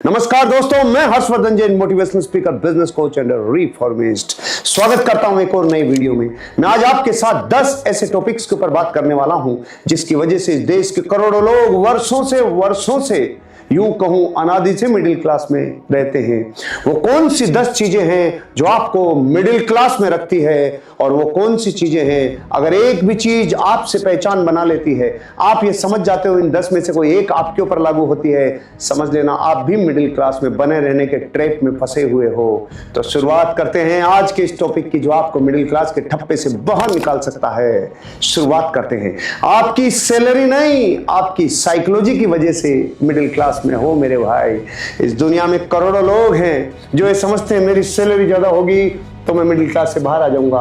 नमस्कार दोस्तों, मैं Harshvardhan Jain, motivational speaker, business coach and reformist. स्वागत करता हूं एक और नई वीडियो में। मैं आज आपके साथ 10 ऐसे टॉपिक्स के ऊपर बात करने वाला हूं जिसकी वजह से देश के करोड़ों लोग वर्षों से यूं कहूं अनादि से मिडिल क्लास में रहते हैं। वो कौन सी 10 चीजें हैं जो आपको मिडिल क्लास में रखती है, और वो कौन सी चीजें हैं अगर एक भी चीज आपसे पहचान बना लेती है, आप ये समझ जाते हो इन 10 में से कोई एक आपके ऊपर लागू होती है, समझ लेना आप भी मिडिल क्लास में बने रहने के ट्रैप में फंसे हुए हो। तो शुरुआत करते हैं आज के इस टॉपिक की जो आपको मिडिल क्लास के ठप्पे से बाहर निकाल सकता है। शुरुआत करते हैं। आपकी सैलरी नहीं, आपकी साइकोलॉजी की वजह से मिडिल क्लास में हो मेरे भाई। इस दुनिया में करोड़ों लोग हैं जो ये समझते हैं मेरी सैलरी ज्यादा होगी तो मैं मिडिल क्लास से बाहर आ जाऊंगा।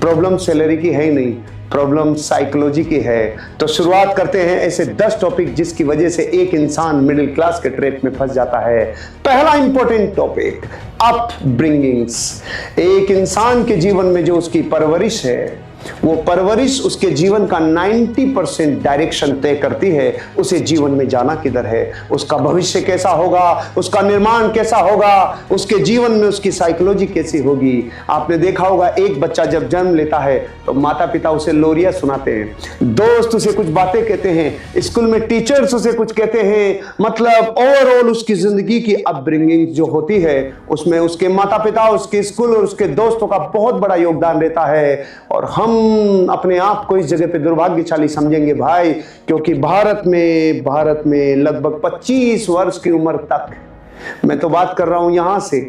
प्रॉब्लम सैलरी की है ही नहीं, प्रॉब्लम साइकोलॉजी की है। तो शुरुआत करते हैं ऐसे 10 टॉपिक जिसकी वजह से एक इंसान मिडिल क्लास के ट्रैप में फंस जाता है। पहला इंपॉर्टेंट टॉपिक, अपब्रिंगिंग्स। एक इंसान के जीवन में जो उसकी परवरिश है, वो परवरिश उसके जीवन का 90% डायरेक्शन तय करती है। उसे जीवन में जाना किधर है, उसका भविष्य कैसा होगा, उसका निर्माण कैसा होगा, उसके जीवन में उसकी साइकोलॉजी कैसी होगी। आपने देखा होगा एक बच्चा जब जन्म लेता है तो माता पिता उसे लोरियां सुनाते हैं, दोस्त उसे कुछ बातें कहते हैं, स्कूल में टीचर्स उसे कुछ कहते हैं। मतलब ओवरऑल उसकी जिंदगी की अपब्रिंगिंग जो होती है उसमें उसके माता पिता, उसके स्कूल और उसके दोस्तों का बहुत बड़ा योगदान रहता है। और हम अपने आप को इस जगह पे दुर्भाग्यशाली समझेंगे भाई, क्योंकि भारत में लगभग 25 वर्ष की उम्र तक, मैं तो बात कर रहा हूं यहां से,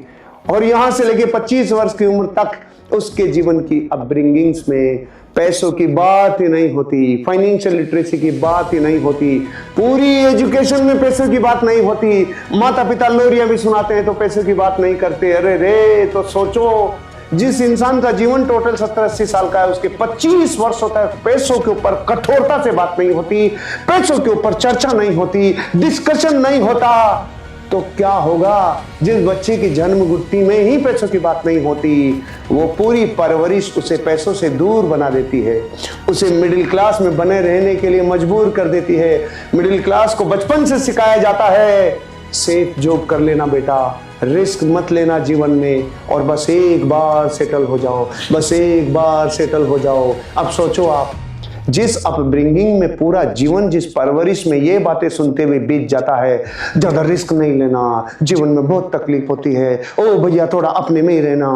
और यहां से लेके 25 वर्ष की उम्र तक उसके जीवन की अपब्रिंगिंग्स में पैसों की बात ही नहीं होती, फाइनेंशियल लिटरेसी की बात ही नहीं होती, पूरी एजुकेशन में पैसों की बात नहीं होती। माता पिता लोरियां भी सुनाते हैं तो पैसों की बात नहीं करते। अरे रे, तो सोचो जिस इंसान का जीवन टोटल 70-80 साल का है, उसके 25 वर्षों तक पैसों के ऊपर कठोरता से बात नहीं होती, पैसों के ऊपर चर्चा नहीं होती, डिस्कशन नहीं होता, तो क्या होगा? जिस बच्चे की जन्म गुत्थी में ही पैसों की बात नहीं होती, वो पूरी परवरिश उसे पैसों से दूर बना देती है, उसे मिडिल क्लास में बने रहने के लिए मजबूर कर देती है। मिडिल क्लास को बचपन से सिखाया जाता है सेफ जॉब कर लेना बेटा, रिस्क मत लेना जीवन में, और बस एक बार सेटल हो जाओ, बस एक बार सेटल हो जाओ। अब सोचो आप, जिस अपब्रिंगिंग में पूरा जीवन, जिस परवरिश में ये बातें सुनते हुए बीत जाता है, ज्यादा रिस्क नहीं लेना, जीवन में बहुत तकलीफ होती है, ओ भैया थोड़ा अपने में ही रहना,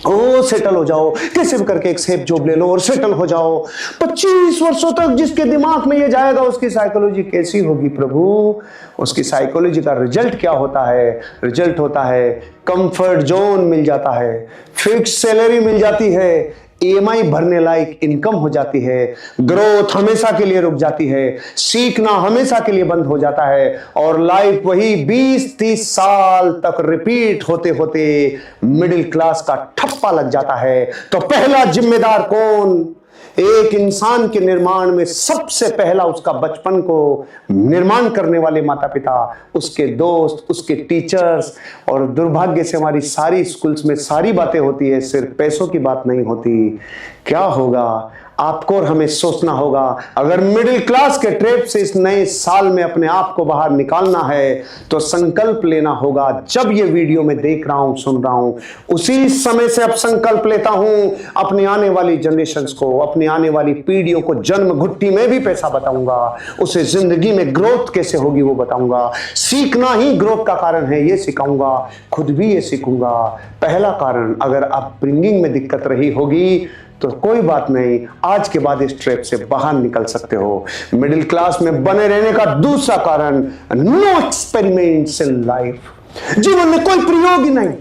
ओ सेटल हो जाओ, कैसे भी करके एक सेफ जॉब ले लो और सेटल हो जाओ। 25 वर्षों तक जिसके दिमाग में ये जाएगा उसकी साइकोलॉजी कैसी होगी प्रभु? उसकी साइकोलॉजी का रिजल्ट क्या होता है? रिजल्ट होता है कंफर्ट जोन मिल जाता है, फिक्स सैलरी मिल जाती है, ईएमआई भरने लायक इनकम हो जाती है, ग्रोथ हमेशा के लिए रुक जाती है, सीखना हमेशा के लिए बंद हो जाता है, और लाइफ वही 20-30 साल तक रिपीट होते होते मिडिल क्लास का ठप्पा लग जाता है। तो पहला जिम्मेदार कौन? एक इंसान के निर्माण में सबसे पहला उसका बचपन को निर्माण करने वाले माता पिता, उसके दोस्त, उसके टीचर्स। और दुर्भाग्य से हमारी सारी स्कूल्स में सारी बातें होती है, सिर्फ पैसों की बात नहीं होती। क्या होगा? आपको और हमें सोचना होगा, अगर मिडिल क्लास के ट्रैप से इस नए साल में अपने आप को बाहर निकालना है तो संकल्प लेना होगा। जब ये वीडियो में देख रहा हूं, सुन रहा हूं, उसी समय से अब संकल्प लेता हूं, अपनी आने वाली जनरेशंस को, अपनी आने वाली पीढ़ियों को जन्म घुट्टी में भी पैसा बताऊंगा, उसे जिंदगी में ग्रोथ कैसे होगी वो बताऊंगा, सीखना ही ग्रोथ का कारण है ये सिखाऊंगा, खुद भी ये सीखूंगा। पहला कारण, अगर अपब्रिंगिंग में दिक्कत रही होगी तो कोई बात नहीं, आज के बाद इस ट्रैप से बाहर निकल सकते हो। मिडिल क्लास में बने रहने का दूसरा कारण, नो एक्सपेरिमेंट्स इन लाइफ। जीवन में कोई प्रयोग ही नहीं,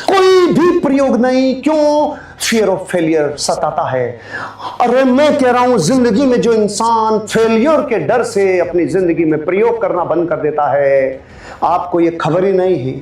कोई भी प्रयोग नहीं। क्यों? फियर ऑफ फेलियर सताता है। अरे मैं कह रहा हूं, जिंदगी में जो इंसान फेलियर के डर से अपनी जिंदगी में प्रयोग करना बंद कर देता है, आपको ये खबर ही नहीं है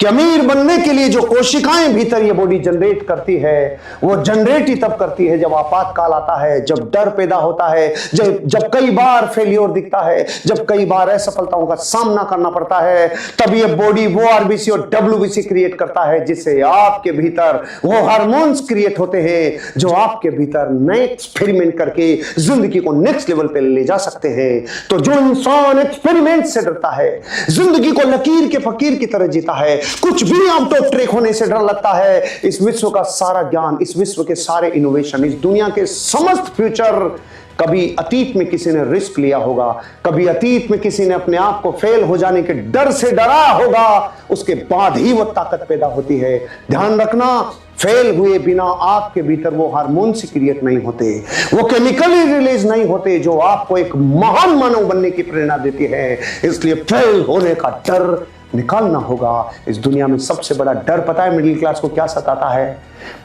कि अमीर बनने के लिए जो कोशिकाएं भीतर ये बॉडी जनरेट करती है, वो जनरेट ही तब करती है जब आपातकाल आता है, जब डर पैदा होता है, जब कई बार फेलियर दिखता है, जब कई बार असफलताओं का सामना करना पड़ता है, तब ये बॉडी वो आरबीसी और डब्ल्यूबीसी क्रिएट करता है, जिससे आपके भीतर वो हार्मोन्स क्रिएट होते हैं जो आपके भीतर नए एक्सपेरिमेंट करके जिंदगी को नेक्स्ट लेवल पे ले जा सकते हैं। तो जो इंसान एक्सपेरिमेंट से डरता है, जिंदगी को लकीर के फकीर की तरह जीता है। कुछ भी आउट ऑफ ट्रैक होने से डर लगता है। इस विश्व का सारा ज्ञान, इस विश्व के सारे इनोवेशन, इस दुनिया के समस्त फ्यूचर, कभी अतीत में किसी ने रिस्क लिया होगा, कभी अतीत में किसी ने अपने आप को फेल हो जाने के डर से डरा होगा, उसके बाद ही वो ताकत पैदा होती है। ध्यान रखना, फेल हुए बिना आपके भीतर वो हार्मोन्स क्रिएट नहीं होते, वो केमिकली रिलीज नहीं होते जो आपको एक महान मानव बनने की प्रेरणा देती है। इसलिए फेल होने का डर निकालना होगा। इस दुनिया में सबसे बड़ा डर पता है मिडिल क्लास को क्या सताता है?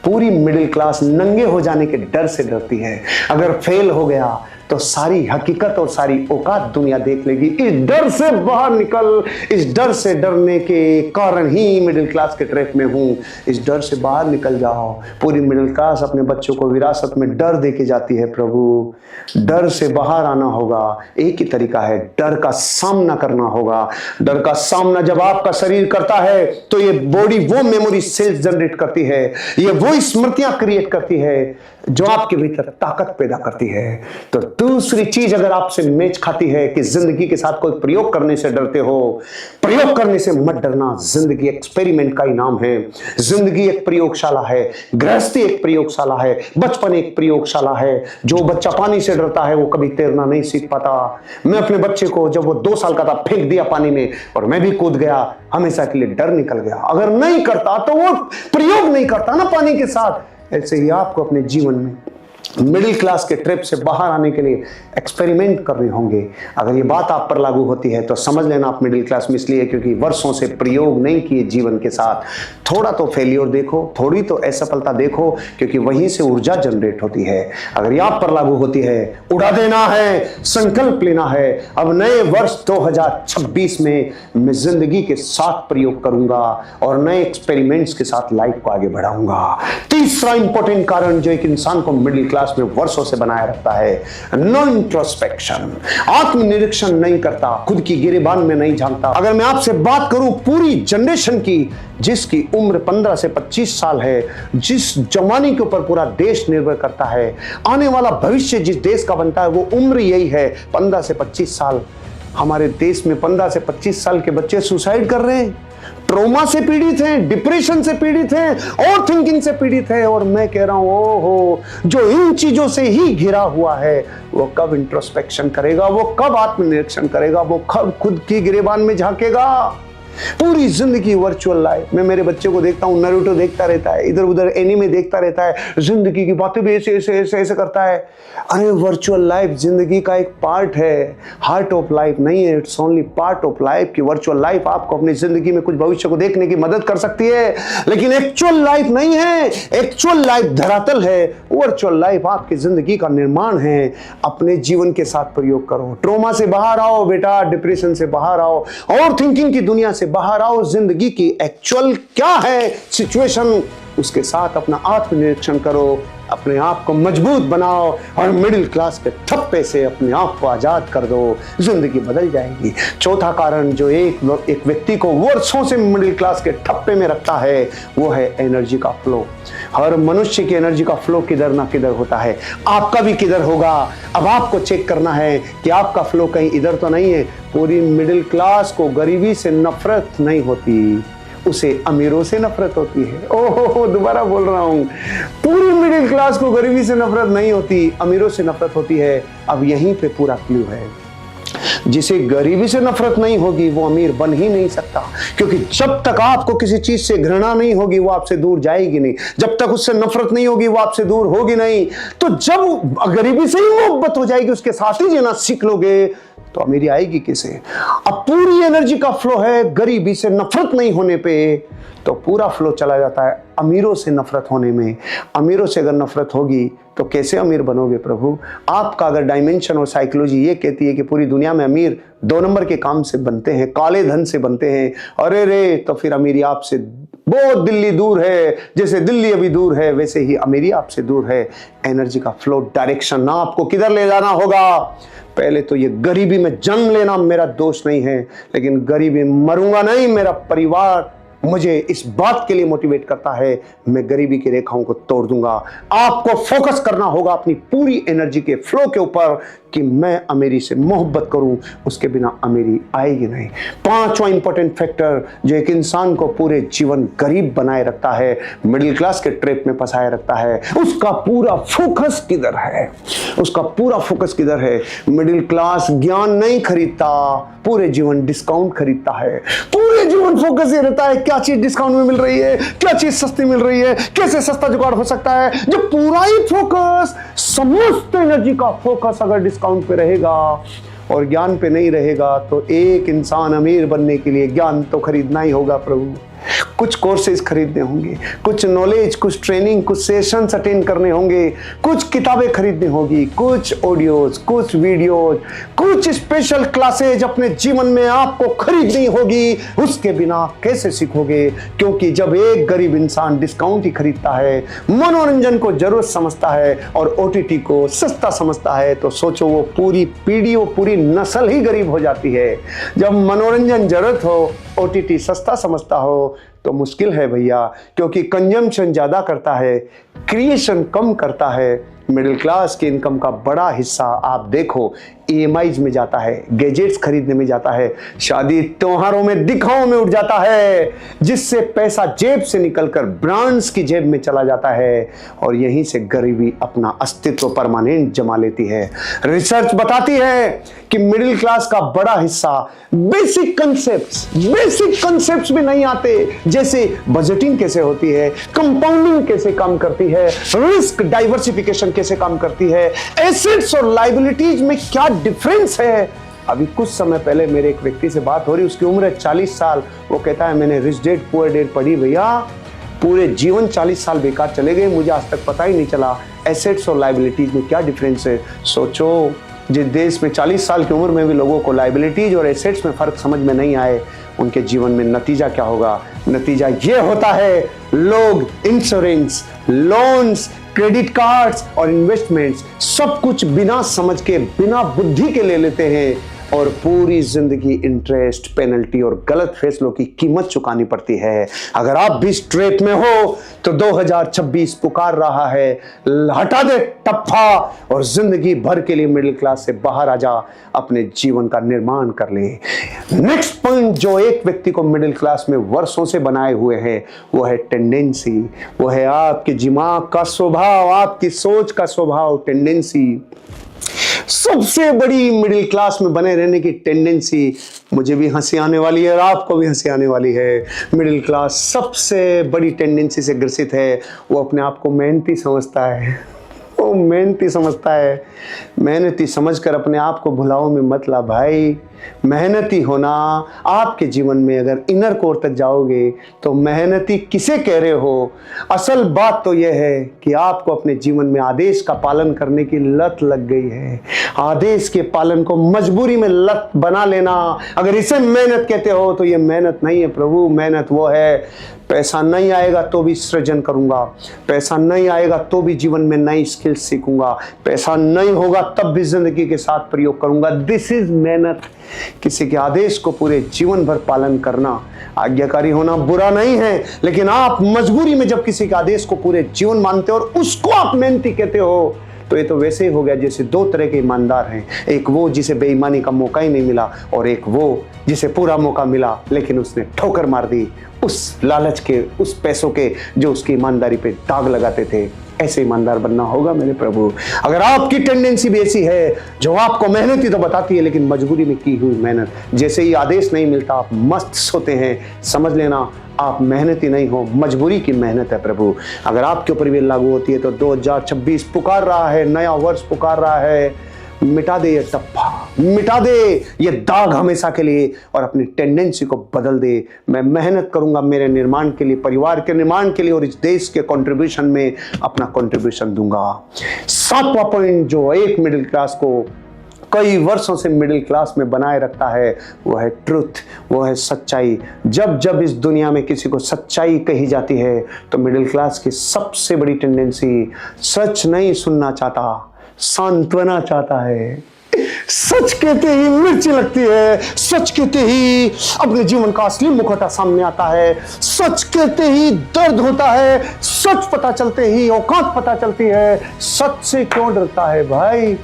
पूरी मिडिल क्लास नंगे हो जाने के डर से डरती है। अगर फेल हो गया तो सारी हकीकत और सारी औकात दुनिया देख लेगी। इस डर से बाहर निकल। इस डर से डरने के कारण ही मिडिल क्लास के ट्रैप में हूं। इस डर से बाहर निकल जाओ। पूरी मिडिल क्लास अपने बच्चों को विरासत में डर दे के जाती है। प्रभु, डर से बाहर आना होगा। एक ही तरीका है, डर का सामना करना होगा। डर का सामना जब आपका शरीर करता है तो ये बॉडी वो मेमोरी सेल्स जनरेट करती है, ये वो स्मृतियां क्रिएट करती है जो आपके भीतर ताकत पैदा करती है। तो दूसरी चीज अगर आपसे मेच खाती है कि जिंदगी के साथ कोई प्रयोग करने से डरते हो, प्रयोग करने से मत डरना। जिंदगी एक्सपेरिमेंट का ही नाम है। जिंदगी एक प्रयोगशाला है, गृहस्थी एक प्रयोगशाला है, बचपन एक प्रयोगशाला है। जो बच्चा पानी से डरता है वो कभी तैरना नहीं सीख पाता। मैं अपने बच्चे को जब वो 2 साल का था फेंक दिया पानी में और मैं भी कूद गया, हमेशा के लिए डर निकल गया। अगर नहीं करता तो वो प्रयोग नहीं करता ना पानी के साथ। ऐसे ही आपको अपने जीवन में मिडिल क्लास के ट्रैप से बाहर आने के लिए एक्सपेरिमेंट करने होंगे। अगर ये बात आप पर लागू होती है तो समझ लेना आप मिडिल क्लास में इसलिए क्योंकि वर्षों से प्रयोग नहीं किए जीवन के साथ। थोड़ा तो फेलियर देखो, थोड़ी तो असफलता देखो, क्योंकि वहीं से ऊर्जा जनरेट होती है। अगर ये आप पर लागू होती है, उड़ा देना है, संकल्प लेना है। अब नए वर्ष 2026 में मैं जिंदगी के साथ प्रयोग करूंगा और नए एक्सपेरिमेंट्स के साथ लाइफ को आगे बढ़ाऊंगा। तीसरा इंपॉर्टेंट कारण जो एक इंसान को मिडिल क्लास में वर्षों से बनाए रखता है, नो इंट्रोस्पेक्शन। आत्मनिरीक्षण नहीं करता, खुद की गिरेबान में नहीं झांकता। अगर मैं आपसे बात करूं पूरी जनरेशन की जिसकी उम्र 15 से 25 साल है, जिस जवानी के ऊपर पूरा देश निर्भर करता है, आने वाला भविष्य जिस देश का बनता है वो उम्र यही है 15 से 25 साल। हमारे देश में 15 से 25 साल के बच्चे सुसाइड कर रहे हैं, ट्रोमा से पीड़ित हैं, डिप्रेशन से पीड़ित हैं, और थिंकिंग से पीड़ित है। और मैं कह रहा हूं ओहो, जो इन चीजों से ही घिरा हुआ है वो कब इंट्रोस्पेक्शन करेगा, वो कब आत्मनिरीक्षण करेगा, वो कब खुद की गिरेबान में झांकेगा। पूरी जिंदगी वर्चुअल लाइफ। मैं मेरे बच्चे को देखता हूँ, नारुतो देखता रहता है, इधर उधर एनीमे देखता रहता है, जिंदगी की बातें भी ऐसे ऐसे ऐसे ऐसे करता है। अरे वर्चुअल लाइफ जिंदगी का एक पार्ट है, हार्ट ऑफ लाइफ नहीं है। It's only part of life. की वर्चुअल लाइफ आपको अपनी जिंदगी में कुछ भविष्य को देखने की मदद कर सकती है, लेकिन एक्चुअल लाइफ नहीं है। एक्चुअल लाइफ धरातल है, वर्चुअल लाइफ आपकी जिंदगी का निर्माण है। अपने जीवन के साथ प्रयोग करो। ट्रोमा से बाहर आओ बेटा, डिप्रेशन से बाहर आओ, और थिंकिंग की दुनिया से बाहर आओ। जिंदगी की एक्चुअल क्या है सिचुएशन, उसके साथ अपना आत्मनिरीक्षण करो, अपने आप को मजबूत बनाओ और मिडिल क्लास के ठप्पे से अपने आप को आजाद कर दो। जिंदगी बदल जाएगी। चौथा कारण जो एक व्यक्ति को वर्षों से मिडिल क्लास के ठप्पे में रखता है वो है एनर्जी का फ्लो। हर मनुष्य की एनर्जी का फ्लो किधर ना किधर होता है, आपका भी किधर होगा। अब आपको चेक करना है कि आपका फ्लो कहीं इधर तो नहीं है। पूरी मिडिल क्लास को गरीबी से नफरत नहीं होती, उसे अमीरों से नफरत होती है। ओहो, दोबारा बोल रहा हूं, पूरी मिडिल क्लास को गरीबी से नफरत नहीं होती, अमीरों से नफरत होती है। अब यहीं पे पूरा क्लू है। जिसे गरीबी से नफरत नहीं होगी वो अमीर बन ही नहीं सकता, क्योंकि जब तक आपको किसी चीज से घृणा नहीं होगी वो आपसे दूर जाएगी नहीं। जब तक उससे नफरत नहीं होगी वो आपसे दूर होगी नहीं। तो जब गरीबी से ही मोहब्बत हो जाएगी, उसके साथ ही जीना सीख लोगे, तो अमीरी आएगी किसे। अब पूरी एनर्जी का फ्लो है गरीबी से नफरत नहीं होने पे, तो पूरा फ्लो चला जाता है अमीरों से नफरत होने में। अमीरों से अगर नफरत होगी तो कैसे अमीर बनोगे प्रभु। आपका अगर डायमेंशन और साइकोलॉजी ये कहती है कि पूरी दुनिया में अमीर 2 नंबर के काम से बनते हैं, काले धन से बनते हैं, अरे रे, तो फिर अमीरी आपसे बहुत दिल्ली दूर है। जैसे दिल्ली अभी दूर है वैसे ही अमीरी आपसे दूर है। एनर्जी का फ्लो डायरेक्शन ना आपको किधर ले जाना होगा। पहले तो ये गरीबी में जन्म लेना मेरा दोष नहीं है, लेकिन गरीबी मरूंगा नहीं, मेरा परिवार मुझे इस बात के लिए मोटिवेट करता है, मैं गरीबी की रेखाओं को तोड़ दूंगा। आपको फोकस करना होगा अपनी पूरी एनर्जी के फ्लो के ऊपर कि मैं अमीरी से मोहब्बत करूं, उसके बिना अमीरी आएगी नहीं। पांचवा इंपॉर्टेंट फैक्टर जो एक इंसान को पूरे जीवन गरीब बनाए रखता है, मिडिल क्लास के ट्रैप में फंसाए रखता है, उसका पूरा फोकस किधर है, उसका पूरा फोकस किधर है। मिडिल क्लास ज्ञान नहीं खरीदता, पूरे जीवन डिस्काउंट खरीदता है। पूरे जीवन फोकस ये रहता है क्या चीज डिस्काउंट में मिल रही है, क्या चीज सस्ती मिल रही है, कैसे सस्ता जुगाड़ हो सकता है। जब पूरा ही फोकस, समस्त एनर्जी का फोकस अगर डिस्काउंट पे रहेगा और ज्ञान पे नहीं रहेगा, तो एक इंसान अमीर बनने के लिए ज्ञान तो खरीदना ही होगा प्रभु। कुछ कोर्सेज खरीदने होंगे, कुछ नॉलेज, कुछ ट्रेनिंग, कुछ सेशंस अटेंड करने होंगे, कुछ किताबें खरीदनी होगी, कुछ ऑडियोज, कुछ वीडियोज, कुछ स्पेशल क्लासेज अपने जीवन में आपको खरीदनी होगी। उसके बिना कैसे सीखोगे? क्योंकि जब एक गरीब इंसान डिस्काउंट ही खरीदता है, मनोरंजन को जरूरत समझता है और OTT को सस्ता समझता है, तो सोचो वो पूरी पीढ़ी, वो पूरी नस्ल ही गरीब हो जाती है। जब मनोरंजन जरूरत हो, OTT सस्ता समझता हो, तो मुश्किल है भैया, क्योंकि कंजम्पशन ज्यादा करता है, क्रिएशन कम करता है। मिडिल क्लास की इनकम का बड़ा हिस्सा आप देखो EMIs में जाता है, गैजेट्स खरीदने में जाता है, शादी त्योहारों में, दिखाओं में उठ जाता है, जिससे पैसा जेब से निकलकर ब्रांड्स की जेब में चला जाता है और यहीं से गरीबी अपना अस्तित्व परमानेंट जमा लेती है। रिसर्च बताती है कि मिडिल क्लास का बड़ा हिस्सा बेसिक कंसेप्ट्स भी नहीं आते, जैसे बजटिंग कैसे होती है, कंपाउंडिंग कैसे काम करती है, रिस्क डाइवर्सिफिकेशन कैसे काम करती है, एसेट्स और लायबिलिटीज में क्या डिफरेंस है। अभी कुछ समय पहले मेरे एक व्यक्ति से बात हो रही, उसकी उम्र है 40 साल। वो कहता है मैंने रिच डैड पुअर डैड पढ़ी भैया, पूरे जीवन 40 साल बेकार चले गए, मुझे आज तक पता ही नहीं चला एसेट्स और लायबिलिटीज में क्या डिफरेंस है। सोचो, जिस देश में 40 साल की उम्र में भी लोगों को लायबिलिटीज और एसेट्स में फर्क समझ में नहीं आए, उनके जीवन में नतीजा क्या होगा? नतीजा ये होता है, लोग इंश्योरेंस, लोन्स, क्रेडिट कार्ड्स और इन्वेस्टमेंट्स सब कुछ बिना समझ के, बिना बुद्धि के ले लेते हैं और पूरी जिंदगी इंटरेस्ट, पेनल्टी और गलत फैसलों की कीमत चुकानी पड़ती है। अगर आप भी इस ट्रैप में हो तो 2026 पुकार रहा है, हटा दे टप्पा और जिंदगी भर के लिए मिडिल क्लास से बाहर आ जा, अपने जीवन का निर्माण कर ले। नेक्स्ट पॉइंट जो एक व्यक्ति को मिडिल क्लास में वर्षों से बनाए हुए है, वो है टेंडेंसी, वो है आपके दिमाग का स्वभाव, आपकी सोच का स्वभाव, टेंडेंसी। सबसे बड़ी मिडिल क्लास में बने रहने की टेंडेंसी, मुझे भी हंसी आने वाली है और आपको भी हंसी आने वाली है। मिडिल क्लास सबसे बड़ी टेंडेंसी से ग्रसित है, वो अपने आप को मेहनती समझता है। वो मेहनती समझता है, मेहनती समझकर अपने आप को भुलाओ में मत ला भाई। मेहनती होना आपके जीवन में, अगर इनर कोर तक जाओगे तो मेहनती किसे कह रहे हो? असल बात तो यह है कि आपको अपने जीवन में आदेश का पालन करने की लत लग गई है। आदेश के पालन को मजबूरी में लत बना लेना, अगर इसे मेहनत कहते हो तो यह मेहनत नहीं है प्रभु। मेहनत वो है, पैसा नहीं आएगा तो भी सृजन करूंगा, पैसा नहीं आएगा तो भी जीवन में नई स्किल्स सीखूंगा, पैसा नहीं होगा तब भी जिंदगी के साथ प्रयोग करूंगा। दिस इज मेहनत। किसी के आदेश को पूरे जीवन भर पालन करना, आज्ञाकारी होना बुरा नहीं है, लेकिन आप मजबूरी में जब किसी के आदेश को पूरे जीवन मानते हो और उसको आप मेहनती कहते हो, तो ये तो वैसे ही हो गया जैसे दो तरह के ईमानदार हैं। एक वो जिसे बेईमानी का मौका ही नहीं मिला, और एक वो जिसे पूरा मौका मिला लेकिन उसने ठोकर मार दी उस लालच के, उस पैसों के जो उसकी ईमानदारी पे दाग लगाते थे। ऐसे ईमानदार बनना होगा मेरे प्रभु। अगर आपकी टेंडेंसी भी ऐसी है जो आपको मेहनत ही तो बताती है, लेकिन मजबूरी में की हुई मेहनत, जैसे ही आदेश नहीं मिलता आप मस्त सोते हैं, समझ लेना आप मेहनती नहीं हो, मजबूरी की मेहनत है प्रभु। अगर आपके ऊपर भी लागू होती है तो 2026 पुकार रहा है, नया वर्ष पुकार रहा है, मिटा दे ये टप्पा, मिटा दे ये दाग हमेशा के लिए और अपनी टेंडेंसी को बदल दे। मैं मेहनत करूंगा मेरे निर्माण के लिए, परिवार के निर्माण के लिए, और इस देश के कंट्रीब्यूशन में अपना कंट्रीब्यूशन दूंगा। 7वां पॉइंट जो एक मिडिल क्लास को कई वर्षों से मिडिल क्लास में बनाए रखता है, वो है ट्रुथ, वो है सच्चाई। जब जब इस दुनिया में किसी को सच्चाई कही जाती है तो मिडिल क्लास की सबसे बड़ी टेंडेंसी सच नहीं सुनना चाहता, सांत्वना चाहता है। सच कहते ही मिर्ची लगती है, सच कहते ही अपने जीवन का असली मुखौटा सामने आता है, सच कहते ही दर्द होता है, सच पता चलते ही औकात पता चलती है। सच से क्यों डरता है भाई?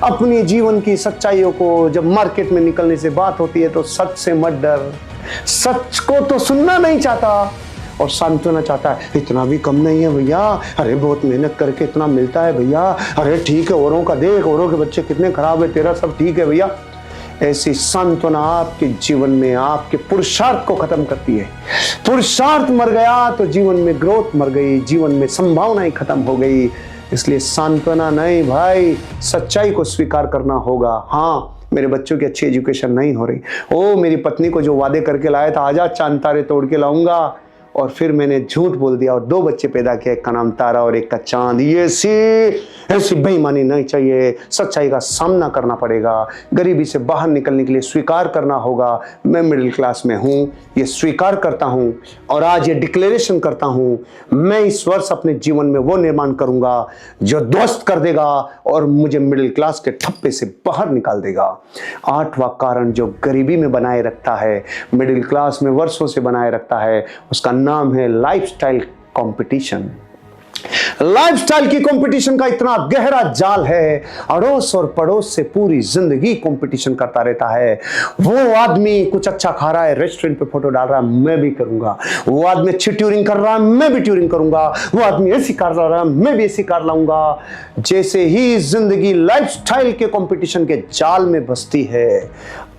अपनी जीवन की सच्चाइयों को जब मार्केट में निकलने से बात होती है तो सच से मत डर। सच को तो सुनना नहीं चाहता और सांत्वना चाहता है, इतना भी कम नहीं है भैया, अरे बहुत मेहनत करके इतना मिलता है भैया, अरे ठीक है, औरों का देख, औरों के बच्चे कितने खराब है, तेरा सब ठीक है भैया। ऐसी सांत्वना आपके जीवन में आपके पुरुषार्थ को खत्म करती है। पुरुषार्थ मर गया तो जीवन में ग्रोथ मर गई, जीवन में संभावनाएं खत्म हो गई। इसलिए सांत्वना नहीं भाई, सच्चाई को स्वीकार करना होगा। हाँ, मेरे बच्चों की अच्छी एजुकेशन नहीं हो रही, ओ मेरी पत्नी को जो वादे करके लाया था आजा चांद तारे तोड़ के लाऊंगा, और फिर मैंने झूठ बोल दिया और 2 बच्चे पैदा किए, एक का नाम तारा और एक का चांद। ये ऐसी बेईमानी नहीं चाहिए। सच्चाई का सामना करना पड़ेगा, गरीबी से बाहर निकलने के लिए स्वीकार करना होगा। मैं मिडिल क्लास में हूँ, ये स्वीकार करता हूँ और आज ये डिक्लेरेशन करता हूँ, मैं इस वर्ष अपने जीवन में वो निर्माण करूंगा जो ध्वस्त कर देगा और मुझे मिडिल क्लास के ठप्पे से बाहर निकाल देगा। 8वां कारण जो गरीबी में बनाए रखता है, मिडिल क्लास में वर्षों से बनाए रखता है, उसका नाम है लाइफस्टाइल कंपटीशन। लाइफस्टाइल की कंपटीशन का इतना गहरा जाल है, अड़ोस और पड़ोस से पूरी जिंदगी कंपटीशन करता रहता है। वो आदमी कुछ अच्छा खा रहा है, रेस्टोरेंट पे फोटो डाल रहा है, मैं भी करूंगा। वो आदमी अच्छी ट्यूरिंग कर रहा है, मैं भी ट्यूरिंग करूंगा। वो आदमी ऐसी कार ला रहा है, मैं भी ऐसी कार लाऊंगा। जैसे ही जिंदगी लाइफस्टाइल के कंपटीशन के जाल में बसती है,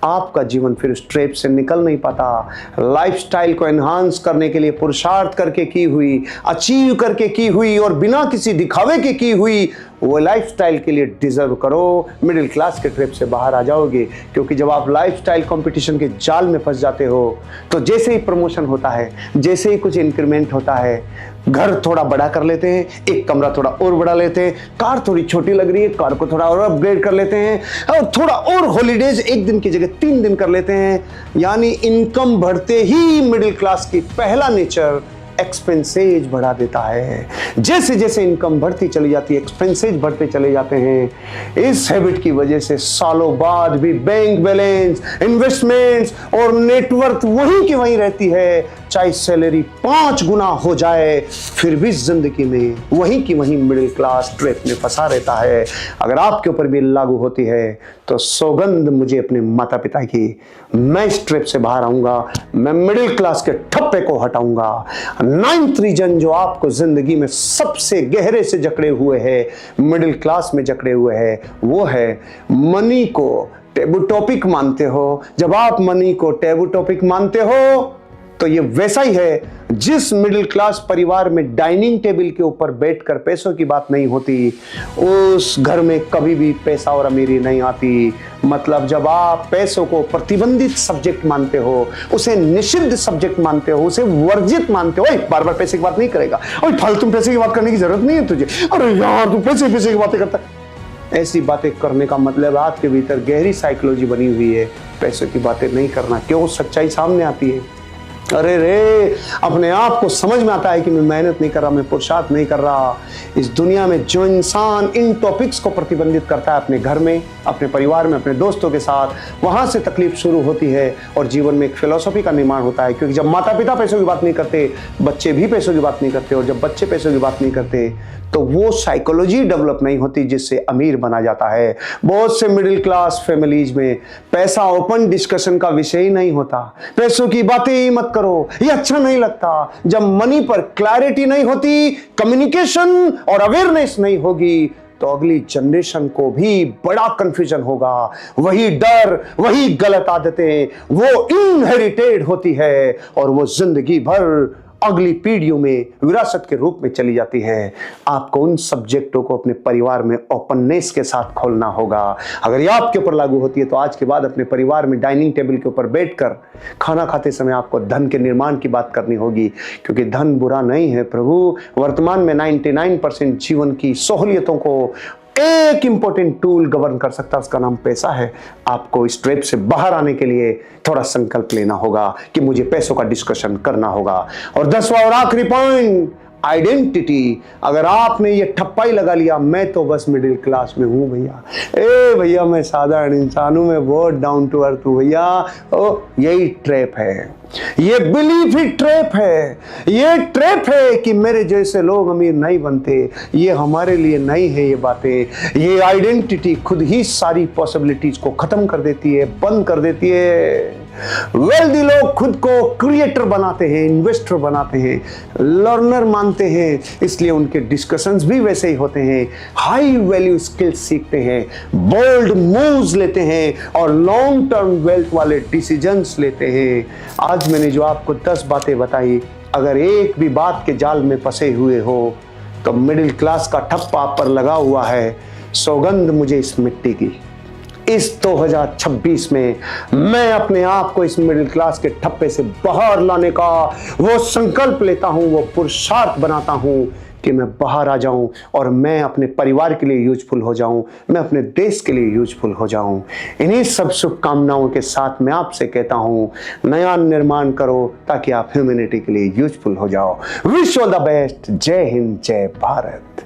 आपका जीवन फिर उस ट्रैप से निकल नहीं पाता। लाइफस्टाइल को एनहांस करने के लिए पुरुषार्थ करके की हुई, अचीव करके की हुई और बिना किसी दिखावे के की हुई वो लाइफस्टाइल के लिए डिजर्व करो। मिडिल क्लास के ट्रैप से बाहर आ जाओगे, क्योंकि जब आप लाइफस्टाइल कंपटीशन के जाल में फंस जाते हो तो जैसे ही प्रमोशन होता है, जैसे ही कुछ इंक्रीमेंट होता है, घर थोड़ा बड़ा कर लेते हैं, एक कमरा थोड़ा और बड़ा लेते हैं, कार थोड़ी छोटी लग रही है, कार को थोड़ा और अपग्रेड कर लेते हैं, और थोड़ा और हॉलीडेज 1 दिन की जगह 3 दिन कर लेते हैं। यानी इनकम बढ़ते ही मिडिल क्लास की पहला नेचर एक्सपेंसेज बढ़ा देता है। जैसे जैसे इनकम बढ़ती चली जाती है, एक्सपेंसेज बढ़ते चले जाते हैं। इस हैबिट की वजह से सालों बाद भी बैंक बैलेंस, इन्वेस्टमेंट्स और नेटवर्थ वहीं की वहीं रहती है। चाहे सैलरी 5 गुना हो जाए, फिर भी जिंदगी में वहीं की वहीं मिडिल क्लास ट्रैप में फंसा रहता है। अगर आपके ऊपर भी लागू होती है तो सौगंध मुझे अपने माता पिता की, मैं इस ट्रैप से बाहर आऊंगा, मैं मिडिल क्लास के ठप्पे को हटाऊंगा। 9th रीजन जो आपको जिंदगी में सबसे गहरे से जकड़े हुए है, मिडिल क्लास में जकड़े हुए है, वो है मनी को टैबू टॉपिक मानते हो। जब आप मनी को टैबू टॉपिक मानते हो तो ये वैसा ही है जिस मिडिल क्लास परिवार में डाइनिंग टेबल के ऊपर बैठकर पैसों की बात नहीं होती, उस घर में कभी भी पैसा और अमीरी नहीं आती। मतलब जब आप पैसों को प्रतिबंधित सब्जेक्ट मानते हो, उसे निषिद्ध सब्जेक्ट मानते हो, उसे वर्जित मानते हो, बार बार पैसे की बात नहीं करेगा, और फालतू पैसे की बात करने की जरूरत नहीं है तुझे, अरे यार तू पैसे की बातें करता। ऐसी बातें करने का मतलब आपके भीतर गहरी साइकोलॉजी बनी हुई है, पैसों की बातें नहीं करना। क्यों? सच्चाई सामने आती है। अरे रे, अपने आप को समझ में आता है कि मैं मेहनत नहीं कर रहा, मैं पुरुषार्थ नहीं कर रहा। इस दुनिया में जो इंसान इन टॉपिक्स को प्रतिबंधित करता है अपने घर में, अपने परिवार में, अपने दोस्तों के साथ, वहां से तकलीफ शुरू होती है और जीवन में एक फिलॉसफी का निर्माण होता है। क्योंकि जब माता पिता पैसों की बात नहीं करते, बच्चे भी पैसों की बात नहीं करते, और जब बच्चे पैसों की बात नहीं करते तो वो साइकोलॉजी डेवलप नहीं होती जिससे अमीर बना जाता है। बहुत से मिडिल क्लास फैमिलीज में पैसा ओपन डिस्कशन का विषय ही नहीं होता। पैसों की बातें ही मत करो, ये अच्छा नहीं लगता। जब मनी पर क्लैरिटी नहीं होती, कम्युनिकेशन और अवेयरनेस नहीं होगी, तो अगली जनरेशन को भी बड़ा कंफ्यूजन होगा। वही डर, वही गलत आदतें वो इनहेरिटेड होती है और वो जिंदगी भर अगली पीढ़ियों में विरासत के रूप में चली जाती है। आपको उन सब्जेक्टों को अपने परिवार में ओपननेस के साथ खोलना होगा। अगर ये आपके ऊपर लागू होती है तो आज के बाद अपने परिवार में डाइनिंग टेबल के ऊपर बैठकर खाना खाते समय आपको धन के निर्माण की बात करनी होगी, क्योंकि धन बुरा नहीं है प्रभु। वर्तमान में 99% जीवन की सहूलियतों को एक इंपॉर्टेंट टूल गवर्न कर सकता है, उसका नाम पैसा है। आपको इस ट्रैप से बाहर आने के लिए थोड़ा संकल्प लेना होगा कि मुझे पैसों का डिस्कशन करना होगा। और 10वां और आखिरी पॉइंट, आइडेंटिटी। अगर आपने ये ठप्पा ही लगा लिया मैं तो बस मिडिल क्लास में हूँ भैया, ए भैया मैं साधारण इंसान हूँ, मैं बहुत डाउन टू अर्थ हूँ भैया, ओ यही ट्रैप है, ये बिलीफ ही ट्रैप है। ये ट्रैप है कि मेरे जैसे लोग अमीर नहीं बनते, ये हमारे लिए नहीं है ये बातें। ये आइडेंटिटी खुद ही सारी पॉसिबिलिटीज को खत्म कर देती है, बंद कर देती है। वेल्दी लोग खुद को क्रिएटर बनाते हैं, इन्वेस्टर बनाते हैं, लर्नर मानते हैं, इसलिए उनके डिस्कशंस भी वैसे ही होते हैं। हाई वैल्यू स्किल्स सीखते हैं, बोल्ड मूव्स लेते हैं और लॉन्ग टर्म वेल्थ वाले डिसीजंस लेते हैं। आज मैंने जो आपको 10 बातें बताई, अगर एक भी बात के जाल में फंसे हुए हो तो मिडिल क्लास का ठप्पा आप पर लगा हुआ है। सौगंध मुझे इस मिट्टी की, इस 2026 में मैं अपने आप को इस मिडिल क्लास के ठप्पे से बाहर लाने का वो संकल्प लेता हूं, वो पुरुषार्थ बनाता हूं कि मैं बाहर आ जाऊं और मैं अपने परिवार के लिए यूजफुल हो जाऊं, मैं अपने देश के लिए यूजफुल हो जाऊं। इन्हीं सब शुभकामनाओं के साथ मैं आपसे कहता हूं, नया निर्माण करो ताकि आप ह्यूमैनिटी के लिए यूजफुल हो जाओ। Wish all the best. जय हिंद, जय भारत।